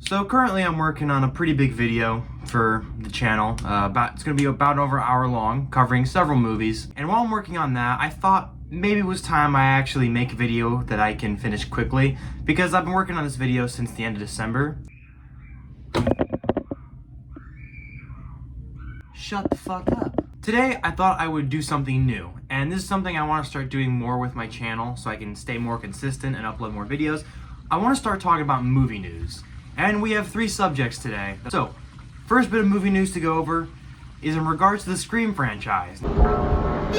So currently I'm working on a pretty big video for the channel. It's going to be about over an hour long, covering several movies. And while I'm working on that, I thought maybe it was time I actually make a video that I can finish quickly, because I've been working on this video since the end of December. Shut the fuck up. Today, I thought I would do something new, and this is something I want to start doing more with my channel so I can stay more consistent and upload more videos. I want to start talking about movie news, and we have 3 subjects today. So, first bit of movie news to go over is in regards to the Scream franchise. Now,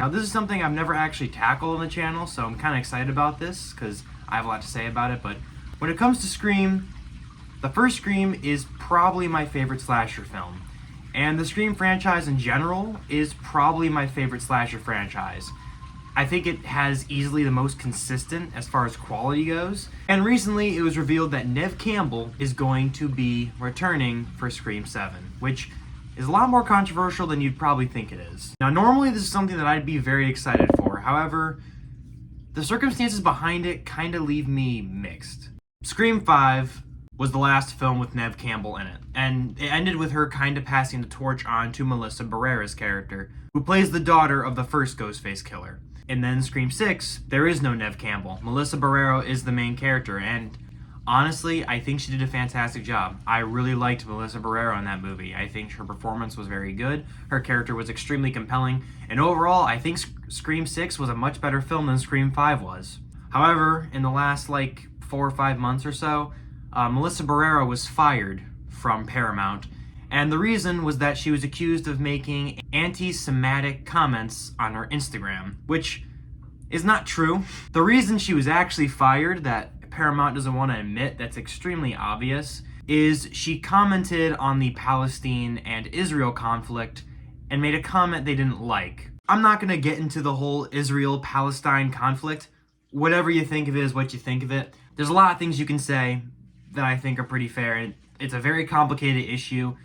this is something I've never actually tackled on the channel, so I'm kind of excited about this because I have a lot to say about it. But when it comes to Scream, the first Scream is probably my favorite slasher film. And the Scream franchise in general is probably my favorite slasher franchise. I think it has easily the most consistent as far as quality goes. And recently it was revealed that Neve Campbell is going to be returning for Scream 7, which is a lot more controversial than you'd probably think it is. Now, normally this is something that I'd be very excited for. However, the circumstances behind it kind of leave me mixed. Scream 5 was the last film with Neve Campbell in it, and it ended with her kind of passing the torch on to Melissa Barrera's character, who plays the daughter of the first Ghostface killer. And then Scream 6, there is no Neve Campbell. Melissa Barrera is the main character, and honestly, I think she did a fantastic job. I really liked Melissa Barrera in that movie. I think her performance was very good, her character was extremely compelling, and overall, I think Scream 6 was a much better film than Scream 5 was. However, in the last 4 or 5 months or so, Melissa Barrera was fired from Paramount, and the reason was that she was accused of making anti-Semitic comments on her Instagram, which is not true. The reason she was actually fired, that Paramount doesn't want to admit, that's extremely obvious, is she commented on the Palestine and Israel conflict and made a comment they didn't like. I'm not going to get into the whole Israel-Palestine conflict. Whatever you think of it is what you think of it. There's a lot of things you can say that I think are pretty fair, and it's a very complicated issue.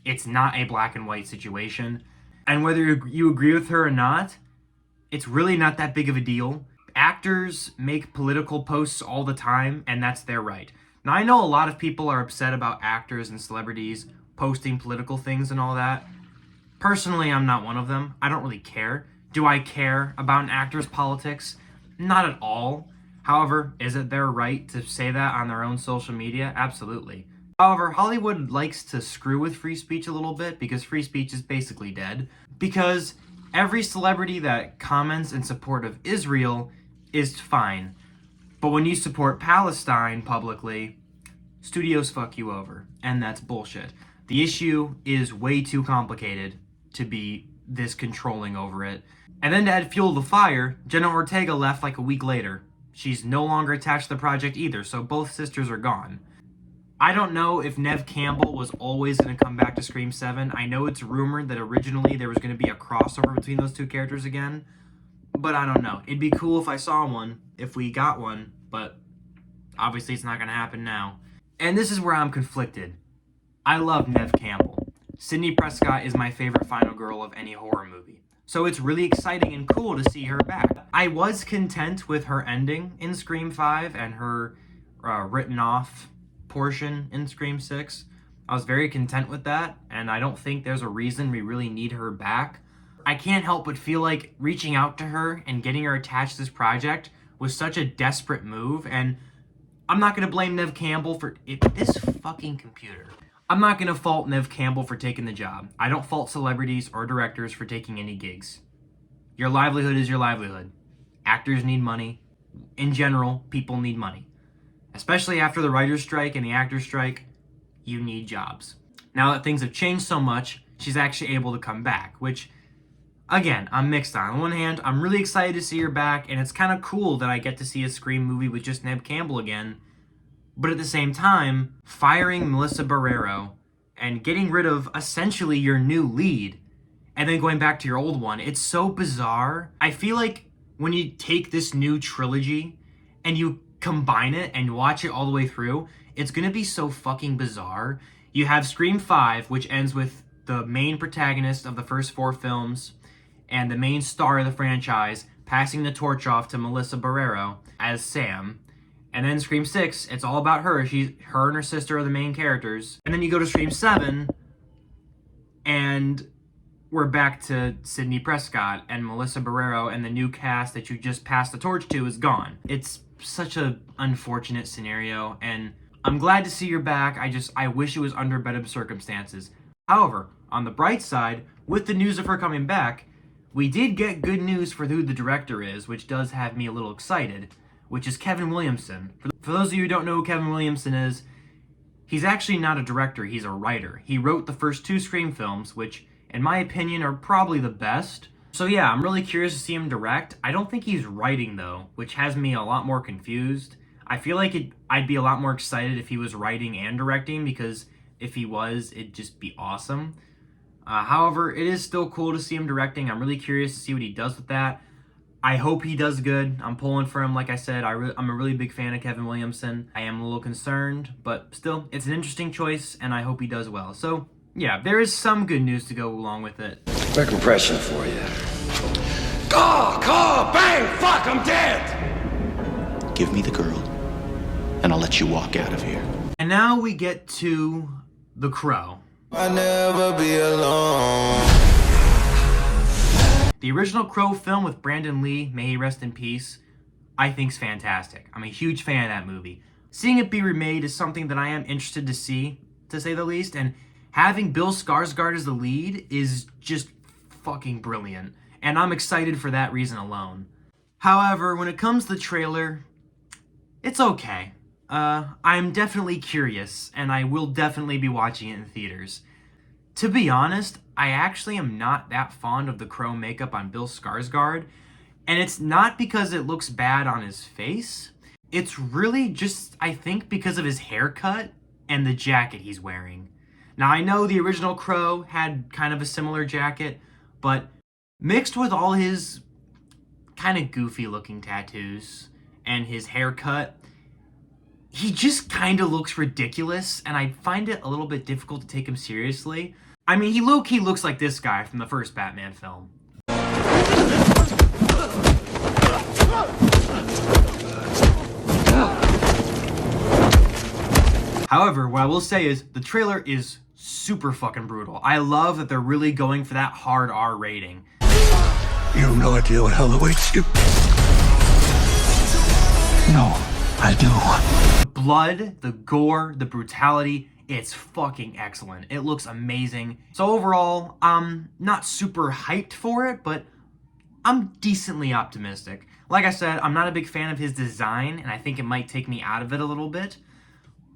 It's not a black and white situation. And whether you agree with her or not, it's really not that big of a deal. Actors make political posts all the time, and that's their right. Now, I know a lot of people are upset about actors and celebrities posting political things and all that. Personally, I'm not one of them. I don't really care. Do I care about an actor's politics? Not at all. However, is it their right to say that on their own social media? Absolutely. However, Hollywood likes to screw with free speech a little bit because free speech is basically dead. Because every celebrity that comments in support of Israel is fine. But when you support Palestine publicly, studios fuck you over. And that's bullshit. The issue is way too complicated to be this controlling over it. And then to add fuel to the fire, Jenna Ortega left a week later. She's no longer attached to the project either, so both sisters are gone. I don't know if Neve Campbell was always going to come back to Scream 7. I know it's rumored that originally there was going to be a crossover between those 2 characters again, but I don't know. It'd be cool if I saw one, if we got one, but obviously it's not going to happen now. And this is where I'm conflicted. I love Neve Campbell. Sidney Prescott is my favorite final girl of any horror movie. So it's really exciting and cool to see her back. I was content with her ending in Scream 5 and her written off portion in Scream 6. I was very content with that, and I don't think there's a reason we really need her back. I can't help but feel like reaching out to her and getting her attached to this project was such a desperate move, and I'm not going to blame Neve Campbell for this fucking computer. I'm not going to fault Neve Campbell for taking the job. I don't fault celebrities or directors for taking any gigs. Your livelihood is your livelihood. Actors need money. In general, people need money. Especially after the writer's strike and the actor's strike, you need jobs. Now that things have changed so much, she's actually able to come back, which, again, I'm mixed on. On one hand, I'm really excited to see her back, and it's kind of cool that I get to see a Scream movie with just Neve Campbell again. But at the same time, firing Melissa Barrera and getting rid of essentially your new lead and then going back to your old one, it's so bizarre. I feel like when you take this new trilogy and you combine it and watch it all the way through, it's going to be so fucking bizarre. You have Scream 5, which ends with the main protagonist of the first 4 films and the main star of the franchise passing the torch off to Melissa Barrero as Sam. And then Scream 6, it's all about her. Her and her sister are the main characters. And then you go to Scream 7, and we're back to Sidney Prescott, and Melissa Barrero, and the new cast that you just passed the torch to is gone. It's such an unfortunate scenario, and I'm glad to see you're back. I wish it was under better circumstances. However, on the bright side, with the news of her coming back, we did get good news for who the director is, which does have me a little excited, which is Kevin Williamson. For those of you who don't know who Kevin Williamson is, he's actually not a director, he's a writer. He wrote the first 2 Scream films, which, in my opinion, are probably the best. So yeah, I'm really curious to see him direct. I don't think he's writing, though, which has me a lot more confused. I feel like I'd be a lot more excited if he was writing and directing, because if he was, it'd just be awesome. However, it is still cool to see him directing. I'm really curious to see what he does with that. I hope he does good. I'm pulling for him, like I said. I'm a really big fan of Kevin Williamson. I am a little concerned, but still, it's an interesting choice, and I hope he does well. So, yeah, there is some good news to go along with it. Quick impression for you. Call, bang, fuck, I'm dead! Give me the girl, and I'll let you walk out of here. And now we get to The Crow. I'll never be alone. The original Crow film with Brandon Lee, may he rest in peace, I think's fantastic. I'm a huge fan of that movie. Seeing it be remade is something that I am interested to see, to say the least, and having Bill Skarsgard as the lead is just fucking brilliant, and I'm excited for that reason alone. However, when it comes to the trailer, it's okay. I'm definitely curious, and I will definitely be watching it in theaters. To be honest, I actually am not that fond of the Crow makeup on Bill Skarsgard, and it's not because it looks bad on his face. It's really just, I think, because of his haircut and the jacket he's wearing. Now, I know the original Crow had kind of a similar jacket, but mixed with all his kind of goofy-looking tattoos and his haircut, he just kind of looks ridiculous, and I find it a little bit difficult to take him seriously. I mean, he low-key looks like this guy from the first Batman film. However, what I will say is, the trailer is super fucking brutal. I love that they're really going for that hard R rating. You have no idea what hell awaits you. No, I do. The blood, the gore, the brutality, it's fucking excellent. It looks amazing. So overall, I'm not super hyped for it, but I'm decently optimistic. Like I said, I'm not a big fan of his design, and I think it might take me out of it a little bit.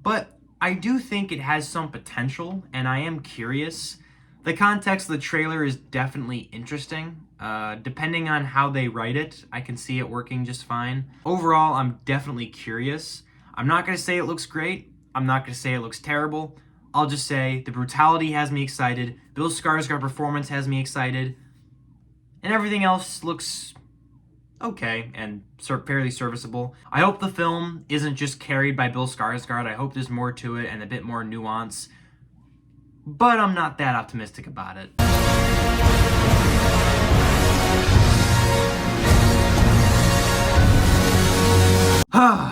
But I do think it has some potential, and I am curious. The context of the trailer is definitely interesting. Depending on how they write it, I can see it working just fine. Overall, I'm definitely curious. I'm not going to say it looks great. I'm not going to say it looks terrible. I'll just say the brutality has me excited. Bill Skarsgård performance has me excited. And everything else looks okay and fairly serviceable. I hope the film isn't just carried by Bill Skarsgård. I hope there's more to it and a bit more nuance. But I'm not that optimistic about it.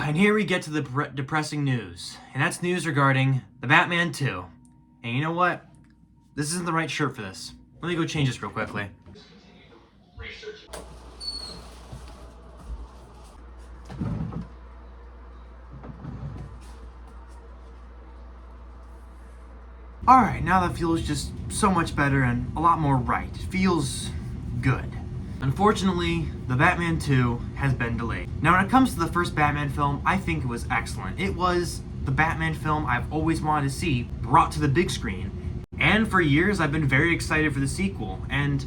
And here we get to the depressing news. And that's news regarding The Batman 2. And you know what? This isn't the right shirt for this. Let me go change this real quickly. Alright, now that feels just so much better and a lot more right. It feels good. Unfortunately, The Batman 2 has been delayed. Now, when it comes to the first Batman film, I think it was excellent. It was the Batman film I've always wanted to see brought to the big screen. And for years, I've been very excited for the sequel. And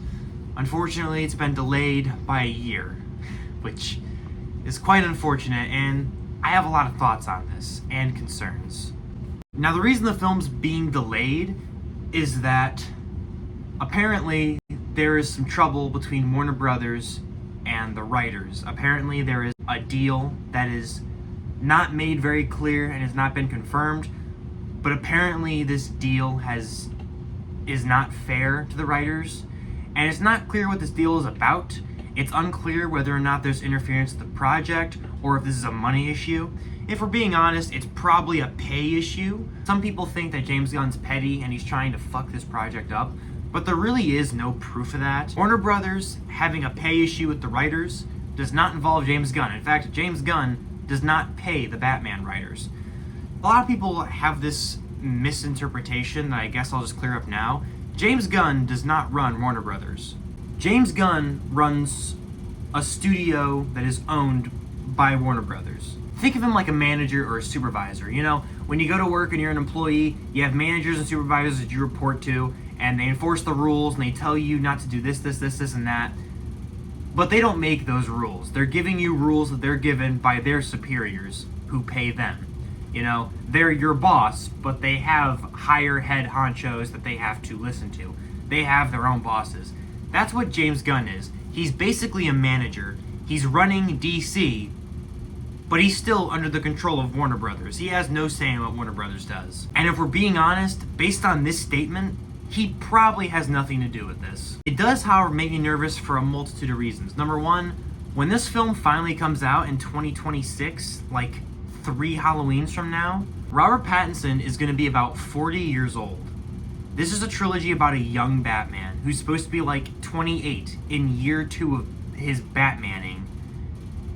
unfortunately, it's been delayed by a year, which is quite unfortunate, and I have a lot of thoughts on this and concerns. Now, the reason the film's being delayed is that apparently there is some trouble between Warner Brothers and the writers. Apparently there is a deal that is not made very clear and has not been confirmed, but apparently this deal is not fair to the writers, and it's not clear what this deal is about, It's unclear whether or not there's interference with the project or if this is a money issue. If we're being honest, it's probably a pay issue. Some people think that James Gunn's petty and he's trying to fuck this project up, but there really is no proof of that. Warner Brothers having a pay issue with the writers does not involve James Gunn. In fact, James Gunn does not pay the Batman writers. A lot of people have this misinterpretation that I guess I'll just clear up now. James Gunn does not run Warner Brothers. James Gunn runs a studio that is owned by Warner Brothers. Think of him like a manager or a supervisor. You know, when you go to work and you're an employee, you have managers and supervisors that you report to, and they enforce the rules and they tell you not to do this, and that. But they don't make those rules. They're giving you rules that they're given by their superiors who pay them. You know, they're your boss, but they have higher head honchos that they have to listen to. They have their own bosses. That's what James Gunn is. He's basically a manager. He's running DC, but he's still under the control of Warner Brothers. He has no say in what Warner Brothers does. And if we're being honest, based on this statement, he probably has nothing to do with this. It does, however, make me nervous for a multitude of reasons. Number one, when this film finally comes out in 2026, like 3 Halloweens from now, Robert Pattinson is going to be about 40 years old. This is a trilogy about a young Batman who's supposed to be like 28 in year 2 of his Batmaning.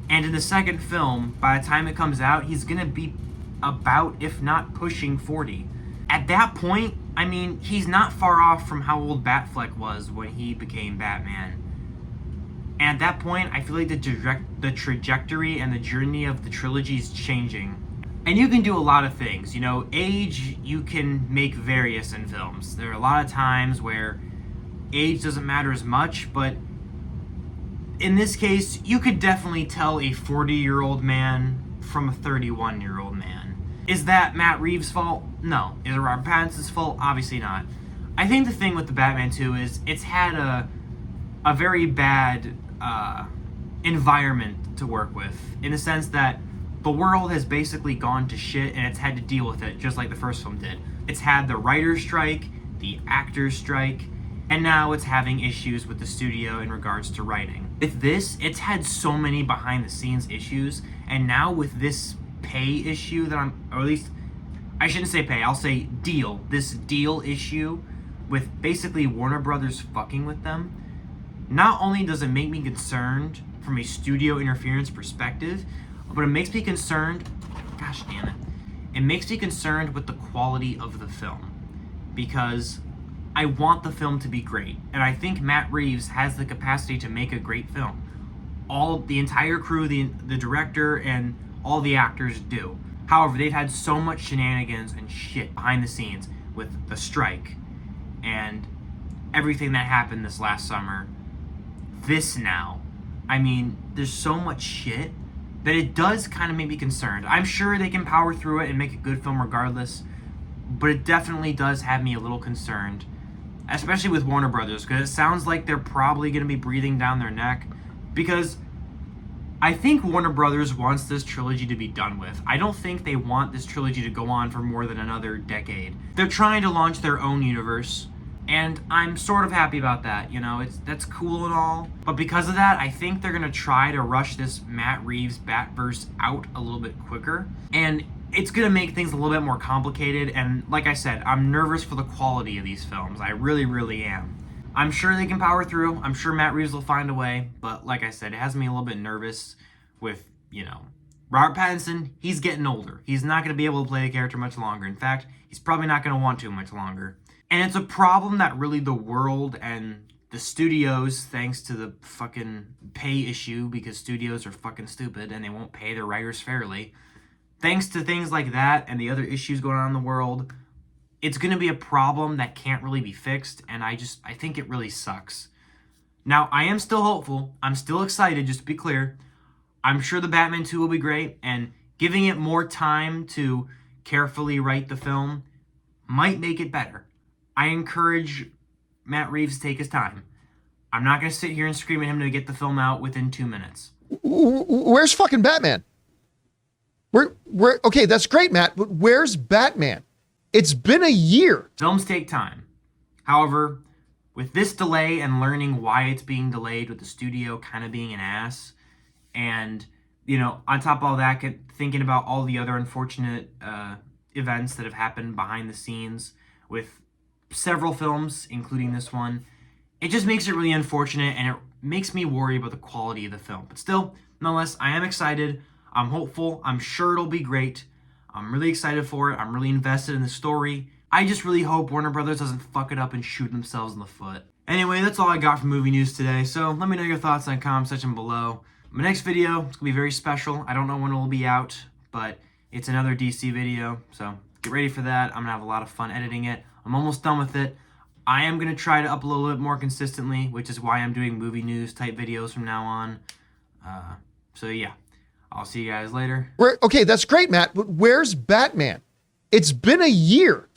And in the second film, by the time it comes out, he's going to be about, if not pushing 40. At that point, I mean, he's not far off from how old Batfleck was when he became Batman. And at that point, I feel like the trajectory and the journey of the trilogy is changing. And you can do a lot of things. You know, age, you can make various in films. There are a lot of times where age doesn't matter as much, but in this case, you could definitely tell a 40-year-old man from a 31-year-old man. Is that Matt Reeves' fault? No. Is it Robert Pattinson's fault? Obviously not. I think the thing with the Batman 2 is it's had a very bad environment to work with, in the sense that the world has basically gone to shit and it's had to deal with it just like the first film did. It's had the writer's strike, the actor's strike, and now it's having issues with the studio in regards to writing. With this, it's had so many behind the scenes issues, and now with this pay issue that or at least, I shouldn't say pay, I'll say deal. This deal issue with basically Warner Brothers fucking with them, not only does it make me concerned from a studio interference perspective, but it makes me concerned, gosh damn it, it makes me concerned with the quality of the film. Because I want the film to be great, and I think Matt Reeves has the capacity to make a great film. The entire crew, the director, and all the actors do. However, they've had so much shenanigans and shit behind the scenes with the strike and everything that happened this last summer. This now, I mean, there's so much shit that it does kind of make me concerned. I'm sure they can power through it and make a good film regardless, but it definitely does have me a little concerned, especially with Warner Brothers, because it sounds like they're probably going to be breathing down their neck, because I think Warner Brothers wants this trilogy to be done with. I don't think they want this trilogy to go on for more than another decade. They're trying to launch their own universe, and I'm sort of happy about that. You know, that's cool and all, but because of that, I think they're gonna try to rush this Matt Reeves Batverse out a little bit quicker, and it's gonna make things a little bit more complicated. And like I said, I'm nervous for the quality of these films. I really, really am. I'm sure they can power through. I'm sure Matt Reeves will find a way, but like I said, it has me a little bit nervous with, you know, Robert Pattinson. He's getting older. He's not going to be able to play the character much longer. In fact, he's probably not going to want to much longer. And it's a problem that really the world and the studios, thanks to the fucking pay issue, because studios are fucking stupid and they won't pay their writers fairly, thanks to things like that and the other issues going on in the world, it's going to be a problem that can't really be fixed, and I think it really sucks. Now, I am still hopeful. I'm still excited, just to be clear. I'm sure the Batman 2 will be great, and giving it more time to carefully write the film might make it better. I encourage Matt Reeves to take his time. I'm not going to sit here and scream at him to get the film out within 2 minutes. Where's fucking Batman? Okay, that's great, Matt, but where's Batman? It's been a year. Films take time. However, with this delay and learning why it's being delayed, with the studio kind of being an ass, and, you know, on top of all that, thinking about all the other unfortunate events that have happened behind the scenes with several films, including this one, it just makes it really unfortunate, and it makes me worry about the quality of the film. But still, nonetheless, I am excited. I'm hopeful. I'm sure it'll be great. I'm really excited for it. I'm really invested in the story. I just really hope Warner Brothers doesn't fuck it up and shoot themselves in the foot. Anyway, that's all I got from movie news today, so let me know your thoughts in the comment section below. My next video is going to be very special. I don't know when it will be out, but it's another DC video, so get ready for that. I'm going to have a lot of fun editing it. I'm almost done with it. I am going to try to upload a little bit more consistently, which is why I'm doing movie news type videos from now on. So yeah, I'll see you guys later. Okay, that's great, Matt, but where's Batman? It's been a year.